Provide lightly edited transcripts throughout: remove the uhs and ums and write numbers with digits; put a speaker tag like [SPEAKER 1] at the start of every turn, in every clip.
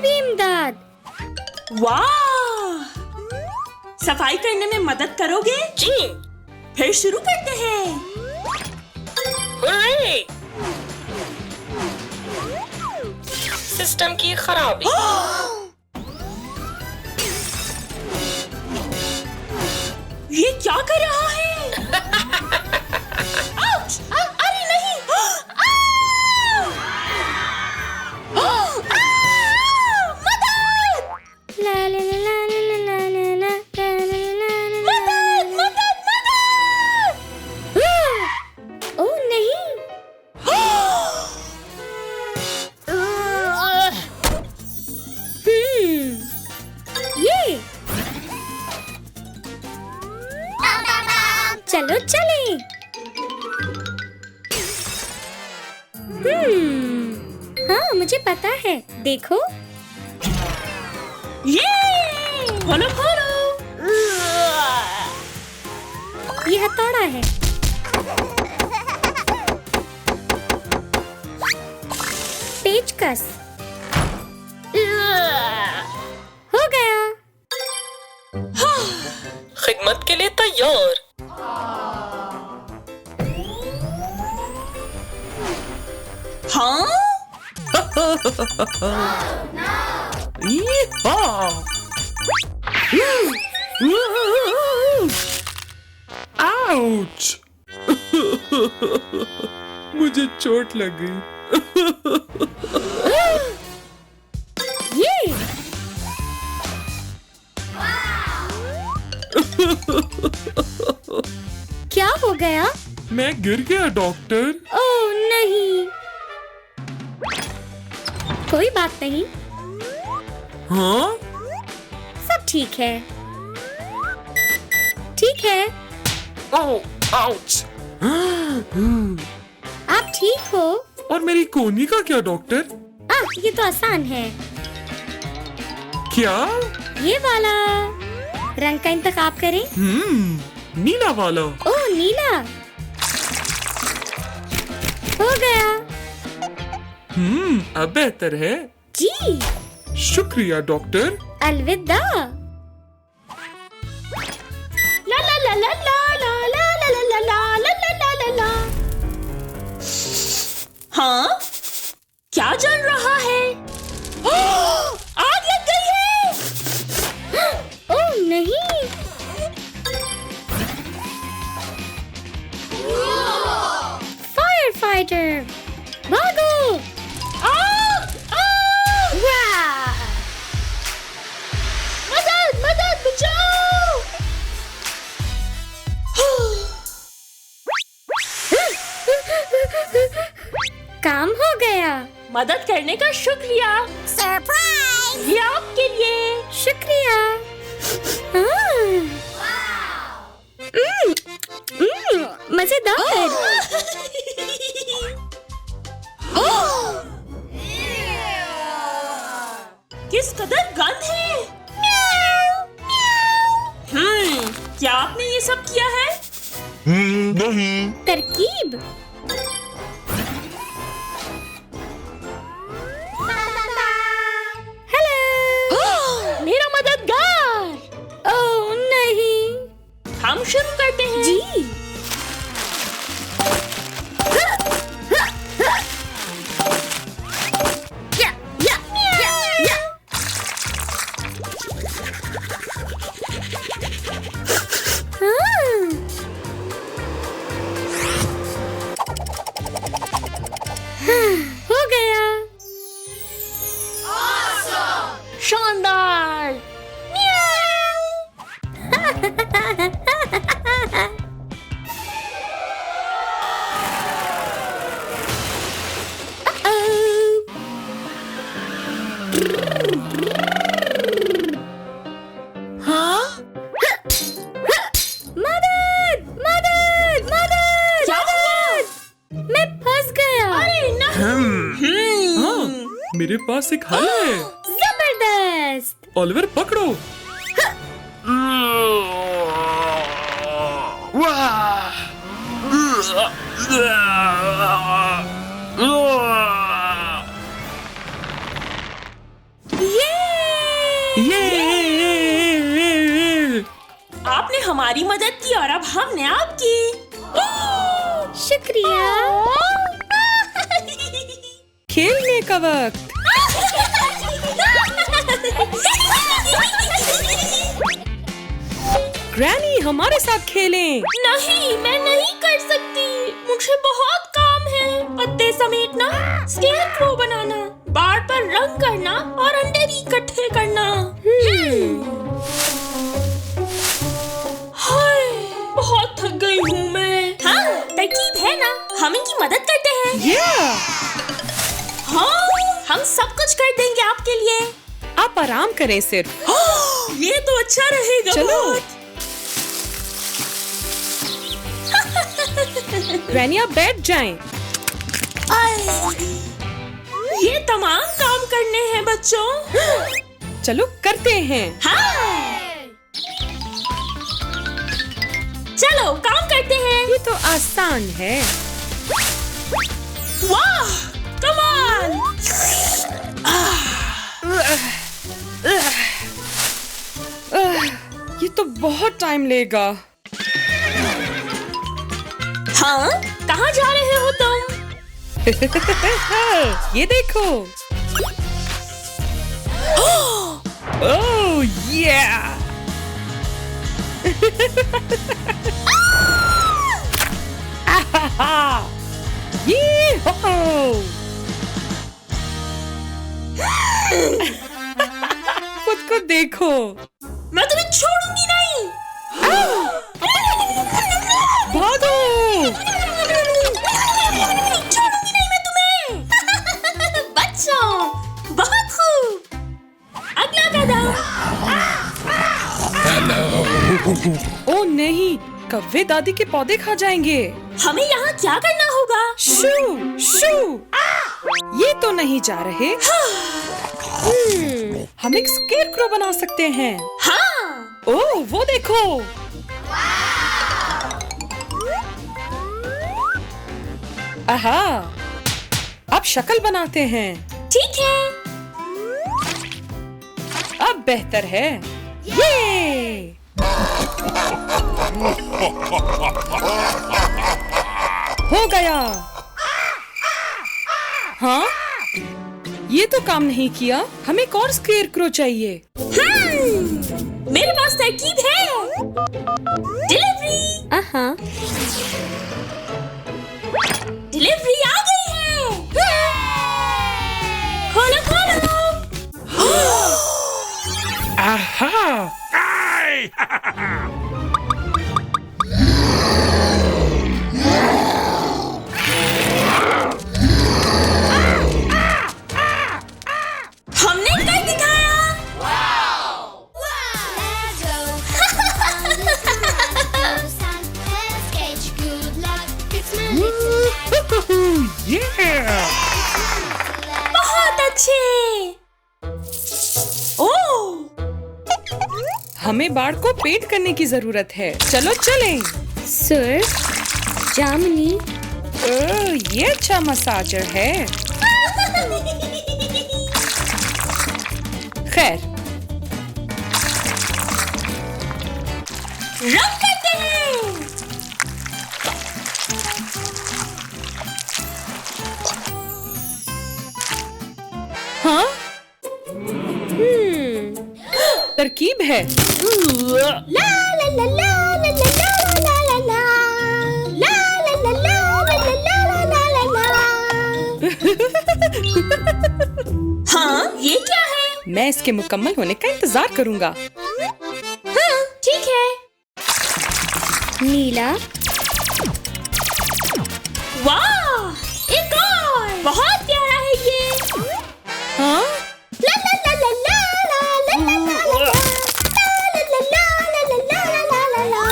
[SPEAKER 1] भी इमदाद।
[SPEAKER 2] वाह! सफाई करने में मदद करोगे?
[SPEAKER 3] जी।
[SPEAKER 2] फिर शुरू करते हैं।
[SPEAKER 3] हुर्रे! सिस्टम की खराबी।
[SPEAKER 2] ये क्या कर रहा है? आउच! अरे नहीं! मदद!
[SPEAKER 1] ला ला ला ला ला ला ला ला
[SPEAKER 2] मदद! मदद! मदद!
[SPEAKER 1] ओह नहीं। ये चलो चलें। हाँ मुझे पता है, देखो।
[SPEAKER 2] ये! खोलो खोलो!
[SPEAKER 1] ये हथौड़ा है। पेचकस। हो गया।
[SPEAKER 3] खिदमत के लिए तैयार।
[SPEAKER 2] हाँ?
[SPEAKER 4] आउच! मुझे चोट लग गई।
[SPEAKER 1] ये क्या हो गया?
[SPEAKER 4] मैं गिर गया डॉक्टर।
[SPEAKER 1] ओह नहीं। कोई बात नहीं,
[SPEAKER 4] हाँ?
[SPEAKER 1] सब ठीक है। ठीक है,
[SPEAKER 4] ओह आउच!
[SPEAKER 1] आप ठीक हो?
[SPEAKER 4] और मेरी कोहनी का क्या डॉक्टर?
[SPEAKER 1] ये तो आसान है।
[SPEAKER 4] क्या?
[SPEAKER 1] ये वाला रंग का इंतखाब करें।
[SPEAKER 4] नीला वाला।
[SPEAKER 1] ओह नीला। हो गया।
[SPEAKER 4] अब बेहतर है।
[SPEAKER 1] जी
[SPEAKER 4] शुक्रिया डॉक्टर।
[SPEAKER 1] अलविदा।
[SPEAKER 2] ला ला ला ला ला ला ला ला ला ला ला ला ला ला ला। हाँ? क्या जल रहा है? आग लग गई है!
[SPEAKER 1] ओह नहीं। फायर फाइटर, भागो!
[SPEAKER 2] आग! आग!
[SPEAKER 1] वाह!
[SPEAKER 2] मदद! मदद! बचाओ!
[SPEAKER 1] काम हो गया।
[SPEAKER 2] मदद करने का शुक्रिया।
[SPEAKER 1] सरप्राइज!
[SPEAKER 2] ये आपके लिए।
[SPEAKER 1] शुक्रिया। मजेदार।
[SPEAKER 2] किस कदर गंद है। क्या आपने ये सब किया है?
[SPEAKER 4] नहीं।
[SPEAKER 1] तरकीब। हेलो।
[SPEAKER 2] मेरा मददगार।
[SPEAKER 1] ओह नहीं।
[SPEAKER 2] हम शुरू करते हैं।
[SPEAKER 1] जी। हो गया।
[SPEAKER 2] शानदार। हाँ?
[SPEAKER 1] मदद! मदद! मदद!
[SPEAKER 2] क्या हुआ?
[SPEAKER 1] मैं फंस गया।
[SPEAKER 2] अरे नहीं।
[SPEAKER 4] हाँ, मेरे पास एक हल है।
[SPEAKER 1] जबरदस्त।
[SPEAKER 4] ओलिवर पकड़ो।
[SPEAKER 2] हमारी मदद की और अब हमने आपकी।
[SPEAKER 1] शुक्रिया।
[SPEAKER 5] खेलने का वक्त। ग्रैनी हमारे साथ खेलें।
[SPEAKER 2] नहीं, मैं नहीं कर सकती। मुझे बहुत काम है। पत्ते समेटना, स्केरक्रो बनाना, बाड़ पर रंग करना और अंडे भी इकट्ठे करना। हाय, बहुत थक गई हूँ मैं। हाँ, तरकीब है ना, हम इनकी मदद करते हैं। हाँ, हम सब कुछ कर देंगे आपके लिए।
[SPEAKER 5] आप आराम करें सिर्फ।
[SPEAKER 2] ये तो अच्छा रहेगा।
[SPEAKER 5] चलो। ग्रैनी आप बैठ जाएं।
[SPEAKER 2] ये तमाम काम करने हैं बच्चों।
[SPEAKER 5] चलो करते हैं।
[SPEAKER 2] हाँ। चलो काम करते हैं।
[SPEAKER 5] ये तो आसान है।
[SPEAKER 2] वाह, कमाल।
[SPEAKER 5] ये तो बहुत टाइम लेगा।
[SPEAKER 2] हाँ, कहाँ जा रहे हो तुम?
[SPEAKER 5] ये देखो। ओह ये। ये खुद को देखो।
[SPEAKER 2] मैं तुम्हें छोड़ूंगी नहीं।
[SPEAKER 5] भागो।
[SPEAKER 2] छोड़ूंगी नहीं मैं तुम्हें। बच्चों, बहुत खूब। अगला कदम।
[SPEAKER 5] ओ नहीं, कव्वे दादी के पौधे खा जाएंगे।
[SPEAKER 2] हमें यहाँ क्या करना होगा?
[SPEAKER 5] शू शू। ये तो नहीं जा रहे। हम एक स्केरक्रो बना सकते हैं।
[SPEAKER 2] हाँ।
[SPEAKER 5] ओह वो देखो। आहा, अब शक्ल बनाते हैं।
[SPEAKER 2] ठीक है।
[SPEAKER 5] अब बेहतर है। ये हो गया। हाँ, ये तो काम नहीं किया। हमें एक और स्केरक्रो चाहिए।
[SPEAKER 2] मेरे पास तरकीब है। डिलीवरी। डिलीवरी आ गई है। खोलो खोलो।
[SPEAKER 4] आहा।
[SPEAKER 2] हमने कर दिखाया। बहुत अच्छे। ओह,
[SPEAKER 5] हमें बाड़ को पेंट करने की जरूरत है। चलो चलें।
[SPEAKER 1] सुर्ख, जामुनी।
[SPEAKER 5] ओह, ये अच्छा मसाजर है। खैर,
[SPEAKER 2] रंग करते हैं।
[SPEAKER 5] हाँ, तरकीब है।
[SPEAKER 2] ला ला ला ला ला ला ला ला ला ला ला ला ला ला ला ला। हाँ, ये क्या है?
[SPEAKER 5] मैं इसके मुकम्मल होने का इंतजार करूंगा।
[SPEAKER 2] हाँ, ठीक है।
[SPEAKER 1] नीला।
[SPEAKER 2] वाह, एक और। बहुत प्यारा है ये।
[SPEAKER 5] हाँ,
[SPEAKER 2] ला ला ला ला ला ला ला ला ला ला ला।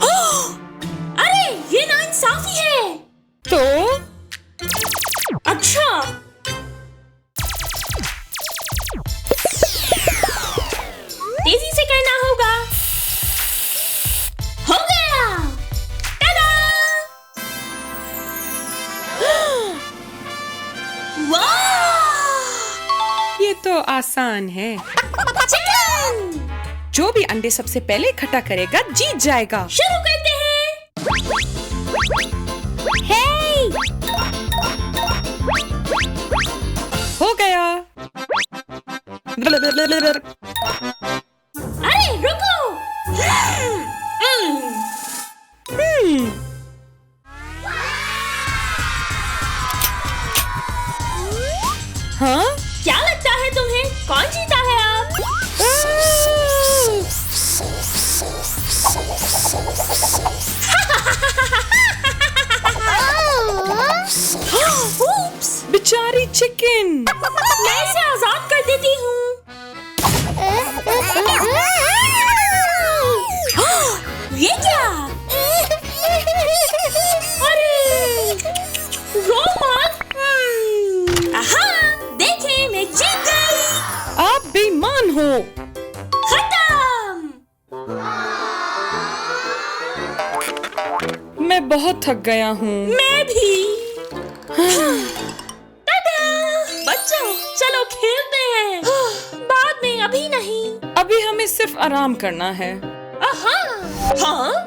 [SPEAKER 2] ओह, अरे ये नाइंसाफी है।
[SPEAKER 5] तो
[SPEAKER 2] अच्छा, तेजी से करना होगा। हो गया। टाडा! वाह!
[SPEAKER 5] ये तो आसान है।
[SPEAKER 2] चिकन!
[SPEAKER 5] जो भी अंडे सबसे पहले इकट्ठा करेगा जीत जाएगा।
[SPEAKER 2] शुरू करते हैं।
[SPEAKER 1] हे!
[SPEAKER 5] हो गया।
[SPEAKER 2] अरे रुको।
[SPEAKER 5] हाँ?
[SPEAKER 2] क्या लगता है तुम्हें कौन जीता है अब? Oops!
[SPEAKER 5] बेचारी चिकन।
[SPEAKER 2] मैं इसे आजाद कर देती हूँ। ये क्या? अरे रोमन! आहा! देखें मैं जीत गई।
[SPEAKER 5] आप बेईमान हो।
[SPEAKER 2] खत्म।
[SPEAKER 5] मैं बहुत थक गया हूँ।
[SPEAKER 2] मैं भी। टाटा! बच्चों चलो खेलते हैं। बाद में, अभी नहीं।
[SPEAKER 5] अभी हमें सिर्फ आराम करना है।
[SPEAKER 2] हाँ?